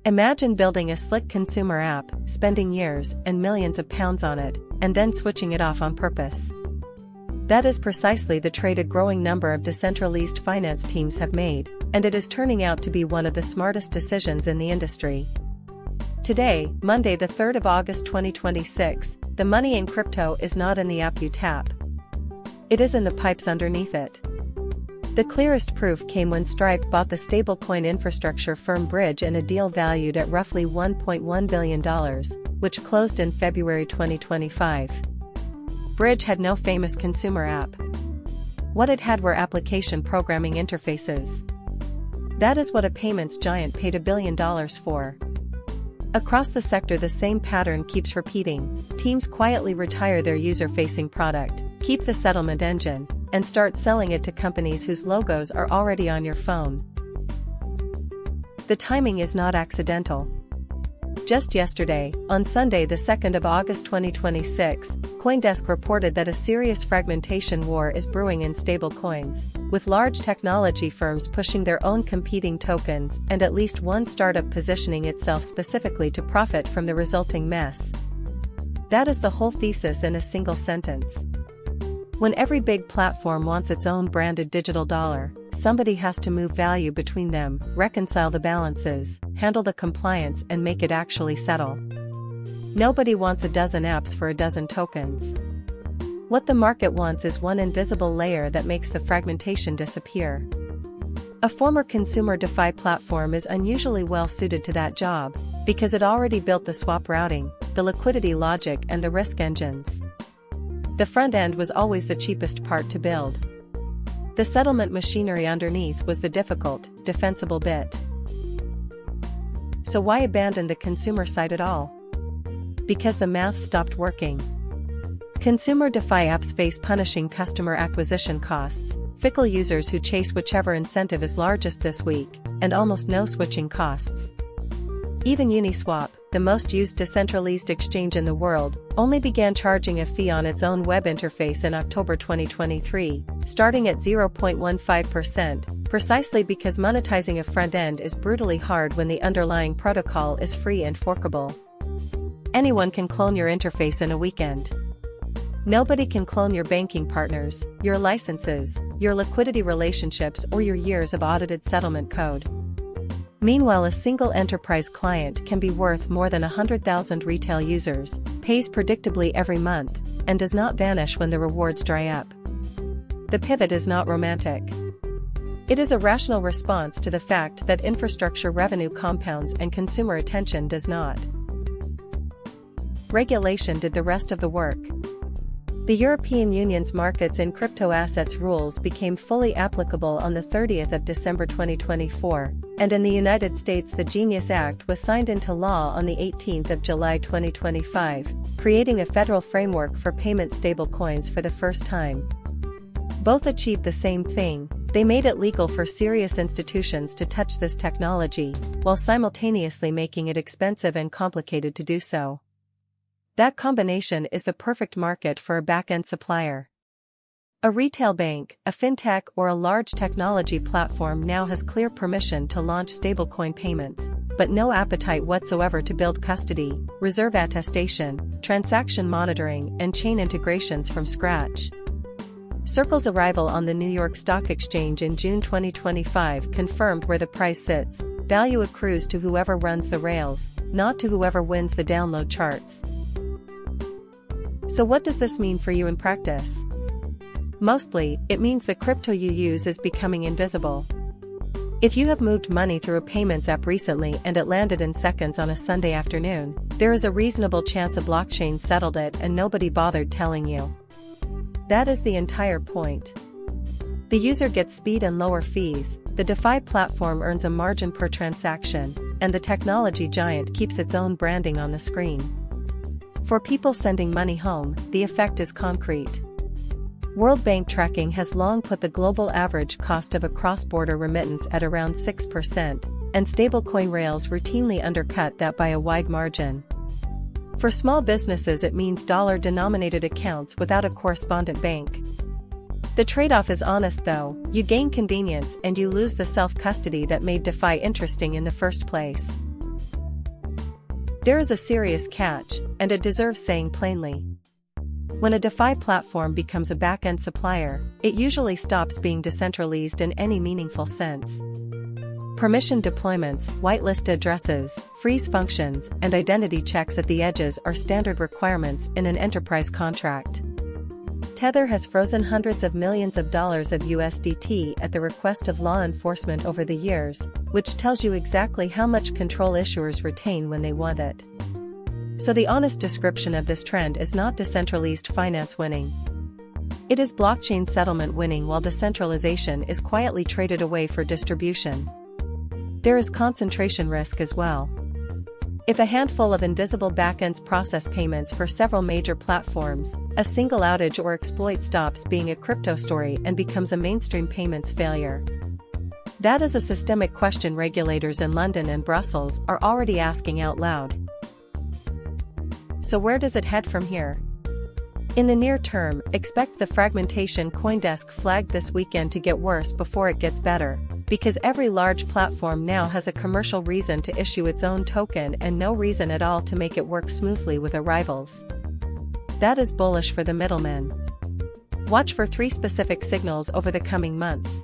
Imagine building a slick consumer app, spending years and millions of pounds on it, and then switching it off on purpose. That is precisely the trade a growing number of decentralized finance teams have made, and it is turning out to be one of the smartest decisions in the industry. Today, Monday the 3rd of August 2026, the money in crypto is not in the app you tap. It is in the pipes underneath it. The clearest proof came when Stripe bought the stablecoin infrastructure firm Bridge in a deal valued at roughly $1.1 billion, which closed in February 2025. Bridge had no famous consumer app. What it had were application programming interfaces. That is what a payments giant paid $1 billion for. Across the sector, the same pattern keeps repeating. Teams quietly retire their user-facing product, keep the settlement engine, and start selling it to companies whose logos are already on your phone. The timing is not accidental. Just yesterday, on Sunday the 2nd of August 2026, CoinDesk reported that a serious fragmentation war is brewing in stablecoins, with large technology firms pushing their own competing tokens and at least one startup positioning itself specifically to profit from the resulting mess. That is the whole thesis in a single sentence. When every big platform wants its own branded digital dollar, somebody has to move value between them, reconcile the balances, handle the compliance, and make it actually settle. Nobody wants a dozen apps for a dozen tokens. What the market wants is one invisible layer that makes the fragmentation disappear. A former consumer DeFi platform is unusually well suited to that job, because it already built the swap routing, the liquidity logic, and the risk engines. The front end was always the cheapest part to build. The settlement machinery underneath was the difficult, defensible bit. So why abandon the consumer side at all? Because the math stopped working. Consumer DeFi apps face punishing customer acquisition costs, fickle users who chase whichever incentive is largest this week, and almost no switching costs. Even Uniswap, the most used decentralized exchange in the world, only began charging a fee on its own web interface in October 2023, starting at 0.15%, precisely because monetizing a front end is brutally hard when the underlying protocol is free and forkable. Anyone can clone your interface in a weekend. Nobody can clone your banking partners, your licenses, your liquidity relationships, or your years of audited settlement code. Meanwhile, a single enterprise client can be worth more than 100,000 retail users, pays predictably every month, and does not vanish when the rewards dry up. The pivot is not romantic. It is a rational response to the fact that infrastructure revenue compounds and consumer attention does not. Regulation did the rest of the work. The European Union's markets in crypto assets rules became fully applicable on the 30th of December 2024, and in the United States the Genius Act was signed into law on the 18th of July 2025, creating a federal framework for payment stablecoins for the first time. Both achieved the same thing: they made it legal for serious institutions to touch this technology, while simultaneously making it expensive and complicated to do so. That combination is the perfect market for a backend supplier. A retail bank, a fintech, or a large technology platform now has clear permission to launch stablecoin payments, but no appetite whatsoever to build custody, reserve attestation, transaction monitoring, and chain integrations from scratch. Circle's arrival on the New York Stock Exchange in June 2025 confirmed where the price sits. Value accrues to whoever runs the rails, not to whoever wins the download charts. So what does this mean for you in practice? Mostly, it means the crypto you use is becoming invisible. If you have moved money through a payments app recently and it landed in seconds on a Sunday afternoon, there is a reasonable chance a blockchain settled it and nobody bothered telling you. That is the entire point. The user gets speed and lower fees, the DeFi platform earns a margin per transaction, and the technology giant keeps its own branding on the screen. For people sending money home, the effect is concrete. World Bank tracking has long put the global average cost of a cross-border remittance at around 6%, and stablecoin rails routinely undercut that by a wide margin. For small businesses, it means dollar-denominated accounts without a correspondent bank. The trade-off is honest though: you gain convenience and you lose the self-custody that made DeFi interesting in the first place. There is a serious catch, and it deserves saying plainly. When a DeFi platform becomes a backend supplier, it usually stops being decentralized in any meaningful sense. Permission deployments, whitelist addresses, freeze functions, and identity checks at the edges are standard requirements in an enterprise contract. Tether has frozen hundreds of millions of dollars of USDT at the request of law enforcement over the years, which tells you exactly how much control issuers retain when they want it. So the honest description of this trend is not decentralized finance winning. It is blockchain settlement winning while decentralization is quietly traded away for distribution. There is concentration risk as well. If a handful of invisible backends process payments for several major platforms, a single outage or exploit stops being a crypto story and becomes a mainstream payments failure. That is a systemic question regulators in London and Brussels are already asking out loud. So where does it head from here? In the near term, expect the fragmentation CoinDesk flagged this weekend to get worse before it gets better, because every large platform now has a commercial reason to issue its own token and no reason at all to make it work smoothly with rivals. That is bullish for the middlemen. Watch for 3 specific signals over the coming months.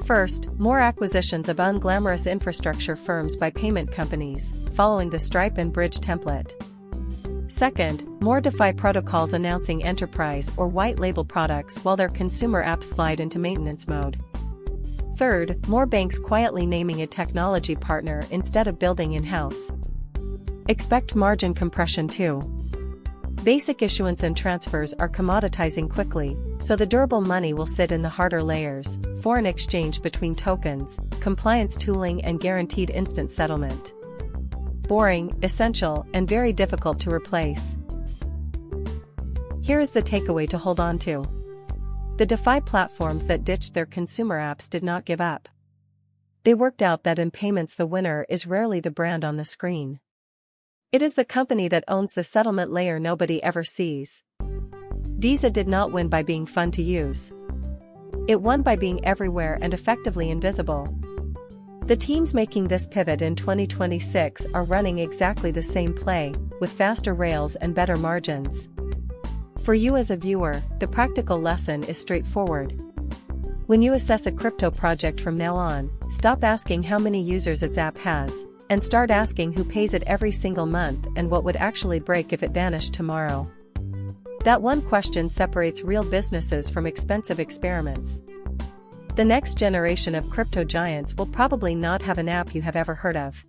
First, more acquisitions of unglamorous infrastructure firms by payment companies, following the Stripe and Bridge template. Second, more DeFi protocols announcing enterprise or white-label products while their consumer apps slide into maintenance mode. Third, more banks quietly naming a technology partner instead of building in-house. Expect margin compression too. Basic issuance and transfers are commoditizing quickly, so the durable money will sit in the harder layers: foreign exchange between tokens, compliance tooling, and guaranteed instant settlement. Boring, essential, and very difficult to replace. Here is the takeaway to hold on to. The DeFi platforms that ditched their consumer apps did not give up. They worked out that in payments the winner is rarely the brand on the screen. It is the company that owns the settlement layer nobody ever sees. Visa did not win by being fun to use. It won by being everywhere and effectively invisible. The teams making this pivot in 2026 are running exactly the same play, with faster rails and better margins. For you as a viewer, the practical lesson is straightforward. When you assess a crypto project from now on, stop asking how many users its app has, and start asking who pays it every single month and what would actually break if it vanished tomorrow. That one question separates real businesses from expensive experiments. The next generation of crypto giants will probably not have an app you have ever heard of.